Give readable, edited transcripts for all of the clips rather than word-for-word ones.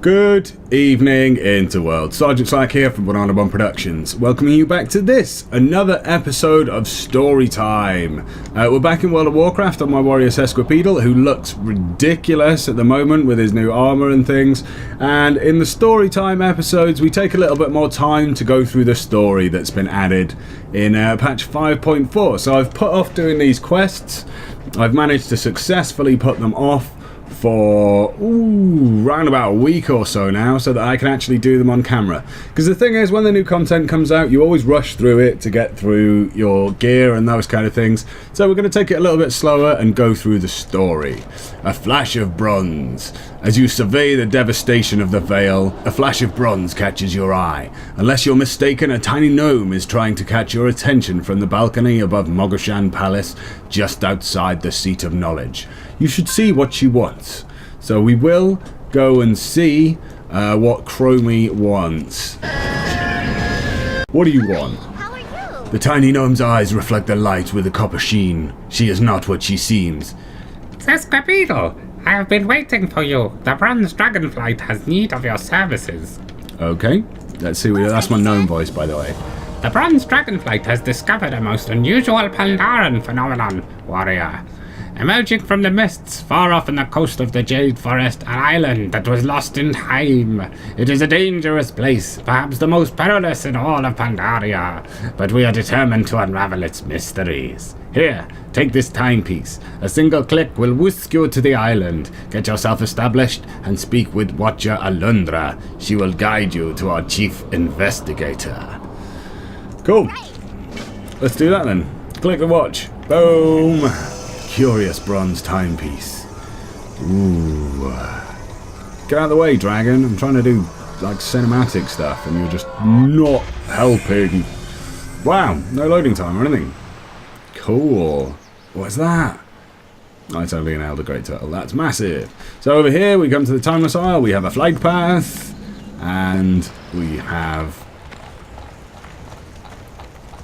Good evening, Interworld. Sergeant Slack here from Banana Bomb Productions, welcoming you back to this, another episode of Storytime. We're back in World of Warcraft on my warrior Sesquipedal, who looks ridiculous at the moment with his new armor and things. And in the Storytime episodes, we take a little bit more time to go through the story that's been added in patch 5.4. So I've put off doing these quests. I've managed to successfully put them off for round about a week or so now, so that I can actually do them on camera. Because the thing is, when the new content comes out, you always rush through it to get through your gear and those kind of things. So we're going to take it a little bit slower and go through the story. A flash of bronze. As you survey the devastation of the Vale, a flash of bronze catches your eye. Unless you're mistaken, a tiny gnome is trying to catch your attention from the balcony above Mogoshan Palace, just outside the Seat of Knowledge. You should see what she wants. So we will go and see what Chromie wants. What do you want? How are you? The tiny gnome's eyes reflect the light with a copper sheen. She is not what she seems. Sesquipedal, I have been waiting for you. The bronze dragonflight has need of your services. Okay, let's see. That's my gnome voice, by the way. The bronze dragonflight has discovered a most unusual Pandaren phenomenon, warrior. Emerging from the mists far off on the coast of the Jade Forest, an island that was lost in time. It is a dangerous place, perhaps the most perilous in all of Pandaria, but we are determined to unravel its mysteries. Here, take this timepiece. A single click will whisk you to the island. Get yourself established and speak with Watcher Alundra. She will guide you to our chief investigator. Cool. Let's do that then. Click the watch. Boom. Curious bronze timepiece. Ooh. Get out of the way, dragon. I'm trying to do like cinematic stuff and you're just not helping. Wow, no loading time or anything. Cool. What's that? Oh, it's only an Elder Great Turtle. That's massive. So over here we come to the Timeless Isle. We have a flight path and we have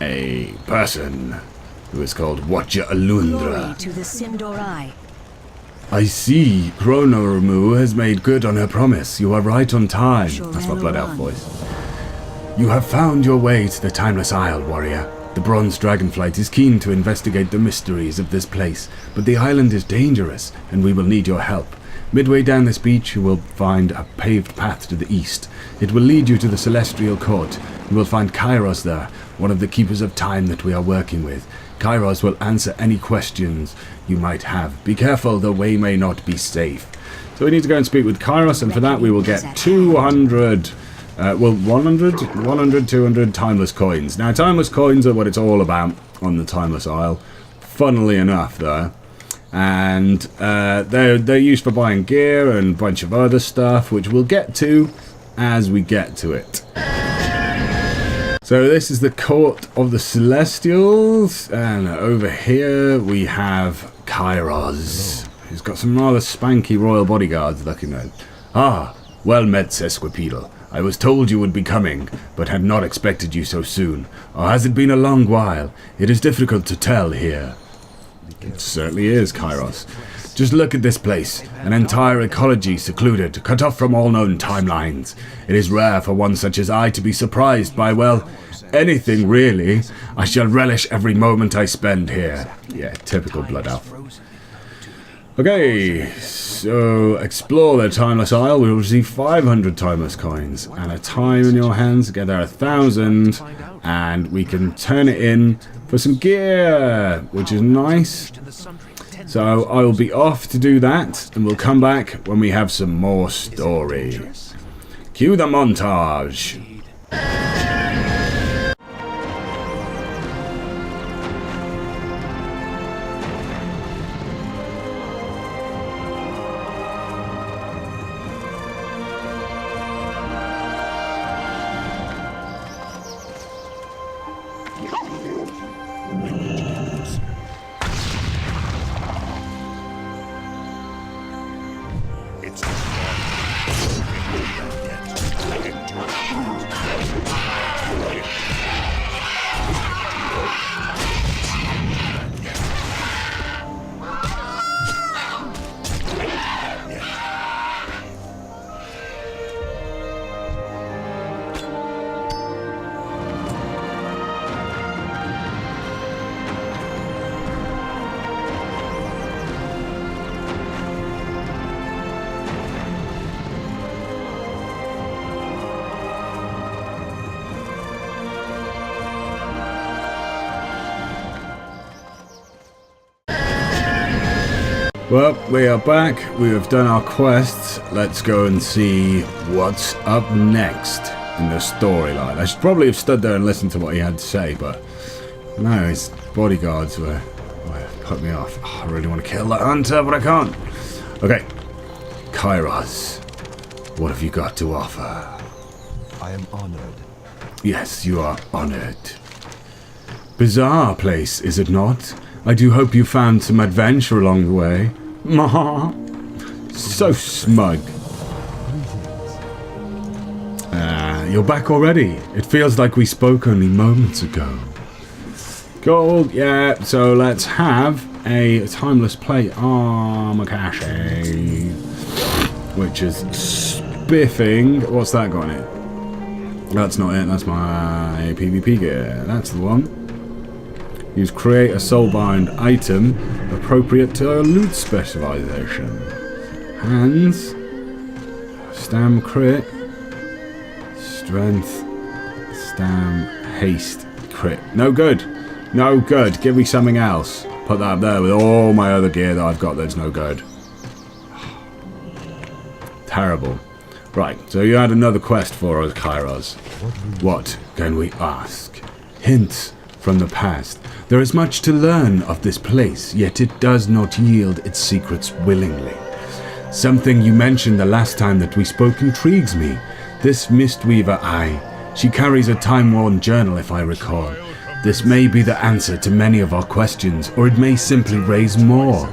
a person who is called Watcher Alundra. To the Sindorai. I see. Chronoramu has made good on her promise. You are right on time. That's my Blood Elf voice. You have found your way to the Timeless Isle, warrior. The bronze dragonflight is keen to investigate the mysteries of this place, but the island is dangerous, and we will need your help. Midway down this beach, you will find a paved path to the east. It will lead you to the Celestial Court. You will find Kairos there, one of the Keepers of Time that we are working with. Kairos will answer any questions you might have. Be careful, the way may not be safe. So we need to go and speak with Kairos, and for that we will get 200, 200 Timeless Coins. Now, Timeless Coins are what it's all about on the Timeless Isle. Funnily enough, though. And they're used for buying gear and a bunch of other stuff, which we'll get to as we get to it. So this is the Court of the Celestials, and over here we have Kairos, who's got some rather spanky royal bodyguards looking at. Ah, well met, Sesquipedal. I was told you would be coming, but had not expected you so soon. Or has it been a long while? It is difficult to tell here. It certainly is, Kairos. Just look at this place, an entire ecology secluded, cut off from all known timelines. It is rare for one such as I to be surprised by, well, anything really. I shall relish every moment I spend here. Yeah, typical Blood Elf. Okay, so explore the Timeless Isle. We will receive 500 Timeless Coins and a time in your hands. Get there 1,000, and we can turn it in for some gear, which is nice. So I will be off to do that, and we'll come back when we have some more story. Cue the montage. Well, we are back. We have done our quests. Let's go and see what's up next in the storyline. I should probably have stood there and listened to what he had to say, but no, his bodyguards were put me off. Oh, I really want to kill that hunter, but I can't. Okay, Kairos, what have you got to offer? I am honored. Yes, you are honored. Bizarre place, is it not? I do hope you found some adventure along the way. Maha. So smug. You're back already. It feels like we spoke only moments ago. Gold, yeah, so let's have a timeless plate armor cache, which is spiffing. What's that got in it? That's not it, that's my PvP gear. That's the one. Use create a soulbind item appropriate to a loot specialization. Hands, stam crit, strength, stam haste crit. No good. No good. Give me something else. Put that up there with all my other gear that I've got that's no good. Terrible. Right, so you had another quest for us, Kairos. What can we ask? Hints from the past. There is much to learn of this place, yet it does not yield its secrets willingly. Something you mentioned the last time that we spoke intrigues me. This Mistweaver she carries a time-worn journal if I recall. This may be the answer to many of our questions, or it may simply raise more.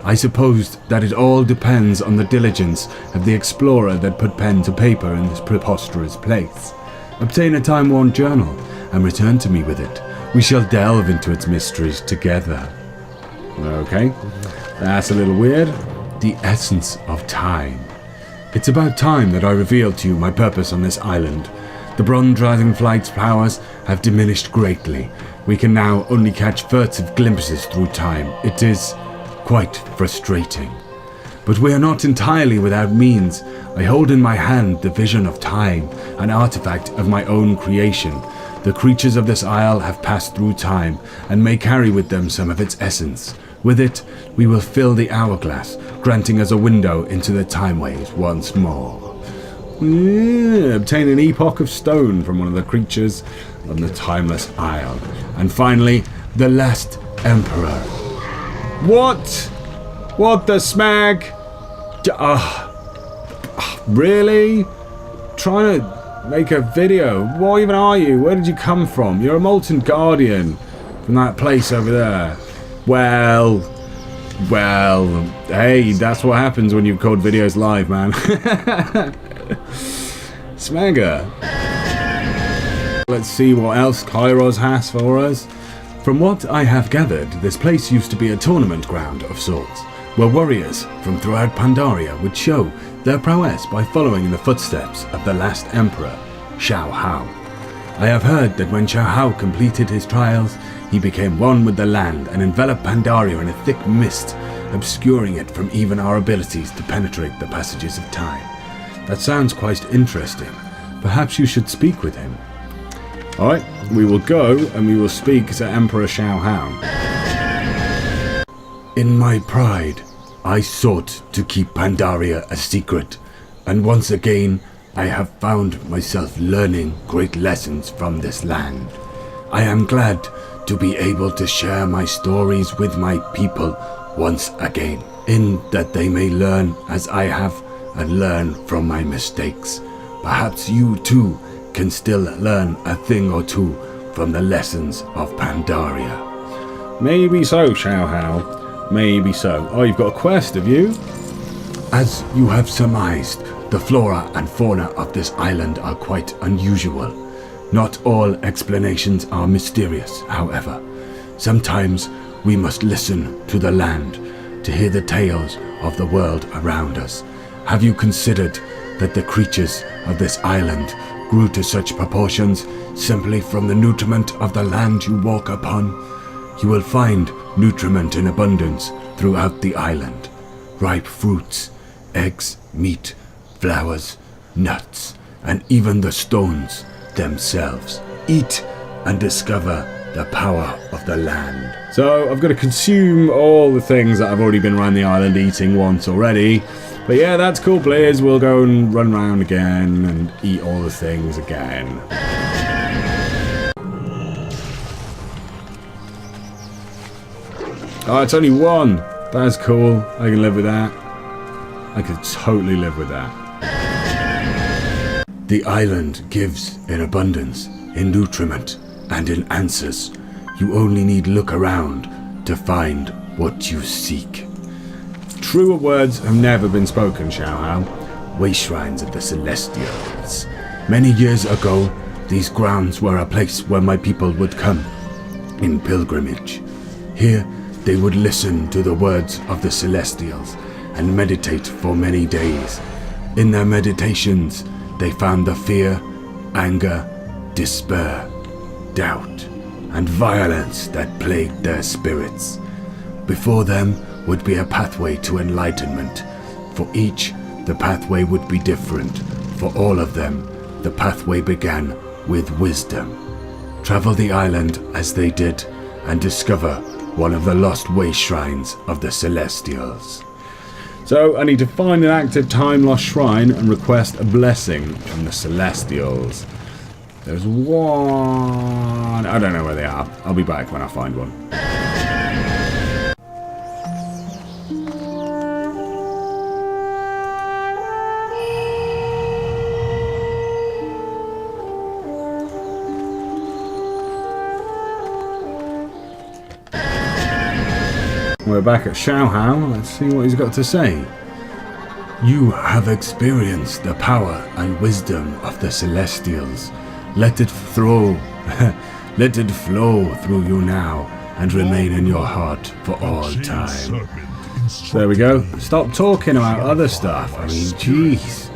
I suppose that it all depends on the diligence of the explorer that put pen to paper in this preposterous place. Obtain a time-worn journal and return to me with it. We shall delve into its mysteries together. Okay, that's a little weird. The essence of time. It's about time that I revealed to you my purpose on this island. The Bronze Dragonflight's powers have diminished greatly. We can now only catch furtive glimpses through time. It is quite frustrating. But we are not entirely without means. I hold in my hand the vision of time, an artifact of my own creation. The creatures of this isle have passed through time and may carry with them some of its essence. With it, we will fill the hourglass, granting us a window into the time waves once more. Obtain an epoch of stone from one of the creatures on the Timeless Isle. And finally, the last Emperor. What? What the smag? Really? Trying to make a video? What even are you? Where did you come from? You're a Molten Guardian from that place over there. Well, hey, that's what happens when you record videos live, man. Smagger. Let's see what else Kairos has for us. From what I have gathered, this place used to be a tournament ground of sorts, where warriors from throughout Pandaria would show their prowess by following in the footsteps of the last emperor, Xiao Hao. I have heard that when Xiao Hao completed his trials, he became one with the land and enveloped Pandaria in a thick mist, obscuring it from even our abilities to penetrate the passages of time. That sounds quite interesting. Perhaps you should speak with him. Alright, we will go and we will speak to Emperor Xiao Hao. In my pride, I sought to keep Pandaria a secret, and once again I have found myself learning great lessons from this land. I am glad to be able to share my stories with my people once again, in that they may learn as I have and learn from my mistakes. Perhaps you too can still learn a thing or two from the lessons of Pandaria. Maybe so, Xiao Hao. Maybe so. Oh, you've got a quest, have you? As you have surmised, the flora and fauna of this island are quite unusual. Not all explanations are mysterious, however. Sometimes we must listen to the land to hear the tales of the world around us. Have you considered that the creatures of this island grew to such proportions simply from the nutriment of the land you walk upon? You will find nutriment in abundance throughout the island. Ripe fruits, eggs, meat, flowers, nuts, and even the stones themselves. Eat and discover the power of the land. So I've got to consume all the things that I've already been around the island eating once already. But yeah, that's cool, players. We'll go and run around again and eat all the things again. Oh, it's only one. That's cool. I can live with that. I could totally live with that. The island gives in abundance, in nutriment, and in answers. You only need look around to find what you seek. Truer words have never been spoken, Xiaohao. Way shrines of the Celestials. Many years ago, these grounds were a place where my people would come in pilgrimage. Here, they would listen to the words of the Celestials and meditate for many days. In their meditations, they found the fear, anger, despair, doubt, and violence that plagued their spirits. Before them would be a pathway to enlightenment. For each, the pathway would be different. For all of them, the pathway began with wisdom. Travel the island as they did and discover one of the lost way shrines of the Celestials. So I need to find an active time-lost shrine and request a blessing from the Celestials. There's one... I don't know where they are. I'll be back when I find one. We're back at Xiaohao. Let's see what he's got to say. You have experienced the power and wisdom of the Celestials. Let it flow through you now and remain in your heart for all time. So there we go. Stop talking about other stuff. I mean, jeez.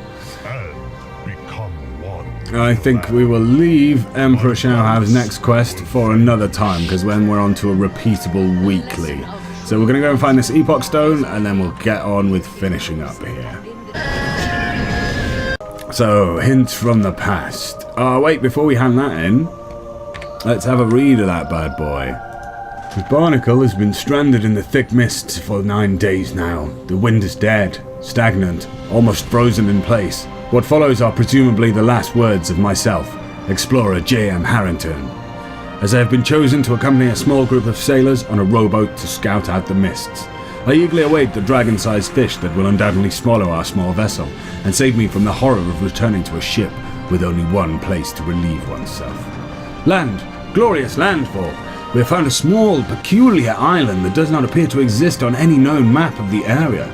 I think we will leave Emperor Xiaohao's next quest for another time, because then we're on to a repeatable weekly. So we're going to go and find this Epoch Stone, and then we'll get on with finishing up here. So, hints from the past. Oh, wait, before we hand that in, let's have a read of that bad boy. The barnacle has been stranded in the thick mists for 9 days now. The wind is dead, stagnant, almost frozen in place. What follows are presumably the last words of myself, Explorer J.M. Harrington, as I have been chosen to accompany a small group of sailors on a rowboat to scout out the mists. I eagerly await the dragon-sized fish that will undoubtedly swallow our small vessel and save me from the horror of returning to a ship with only one place to relieve oneself. Land! Glorious landfall! We have found a small, peculiar island that does not appear to exist on any known map of the area.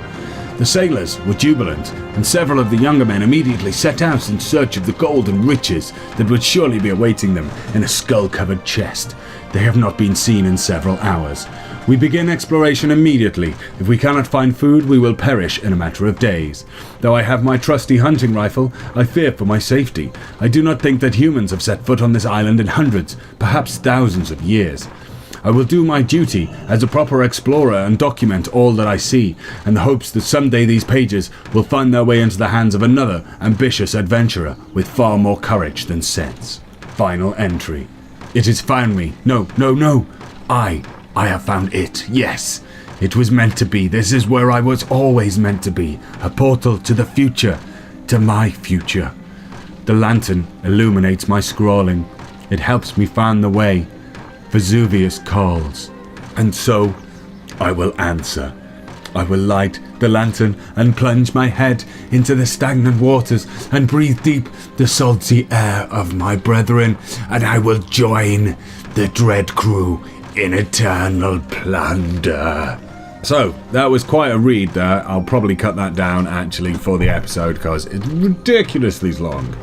The sailors were jubilant, and several of the younger men immediately set out in search of the gold and riches that would surely be awaiting them in a skull-covered chest. They have not been seen in several hours. We begin exploration immediately. If we cannot find food, we will perish in a matter of days. Though I have my trusty hunting rifle, I fear for my safety. I do not think that humans have set foot on this island in hundreds, perhaps thousands of years. I will do my duty as a proper explorer and document all that I see, in the hopes that someday these pages will find their way into the hands of another ambitious adventurer with far more courage than sense. Final entry. It has found me. No. I have found it. Yes. It was meant to be. This is where I was always meant to be. A portal to the future. To my future. The lantern illuminates my scrawling. It helps me find the way. Vesuvius calls, and so I will answer. I will light the lantern and plunge my head into the stagnant waters and breathe deep the salty air of my brethren, and I will join the dread crew in eternal plunder. So, that was quite a read there. I'll probably cut that down actually for the episode because it's ridiculously long.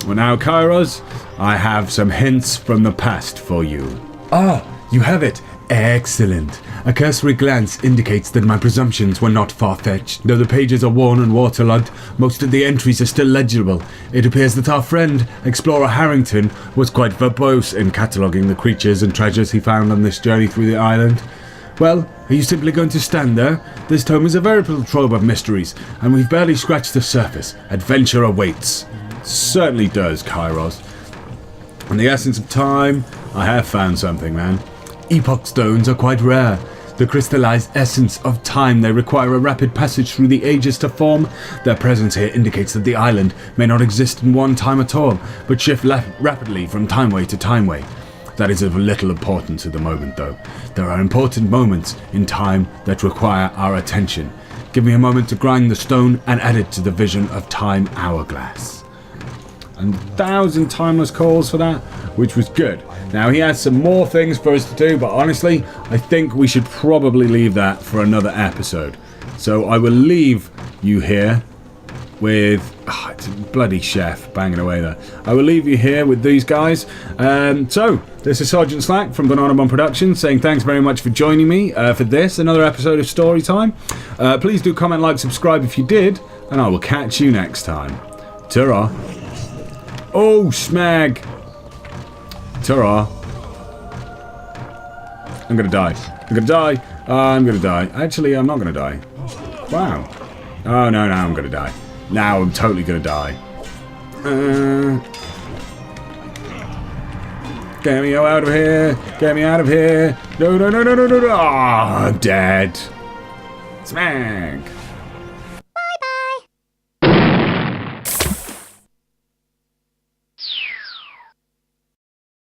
Well, now, Kairos, I have some hints from the past for you. Ah, you have it. Excellent. A cursory glance indicates that my presumptions were not far-fetched. Though the pages are worn and waterlogged, most of the entries are still legible. It appears that our friend, Explorer Harrington, was quite verbose in cataloguing the creatures and treasures he found on this journey through the island. Well, are you simply going to stand there? This tome is a veritable trove of mysteries, and we've barely scratched the surface. Adventure awaits. Certainly does, Kairos. And the essence of time, I have found something, man. Epoch stones are quite rare. The crystallized essence of time, they require a rapid passage through the ages to form. Their presence here indicates that the island may not exist in one time at all, but shift rapidly from timeway to timeway. That is of little importance at the moment, though. There are important moments in time that require our attention. Give me a moment to grind the stone and add it to the vision of time hourglass. And 1,000 timeless calls for that, which was good. Now, he has some more things for us to do, but honestly, I think we should probably leave that for another episode. So I will leave you here with... it's a bloody chef banging away there. I will leave you here with these guys. So, this is Sergeant Slack from Banana Bomb Productions saying thanks very much for joining me for this, another episode of Storytime. Please do comment, like, subscribe if you did, and I will catch you next time. Ta-ra. Oh, smag. Ta-ra. I'm gonna die. I'm gonna die. I'm gonna die. Actually, I'm not gonna die. Wow. Oh, no, I'm gonna die. Now I'm totally gonna die. Get me out of here. Get me out of here. No. Oh, I'm dead. Smack.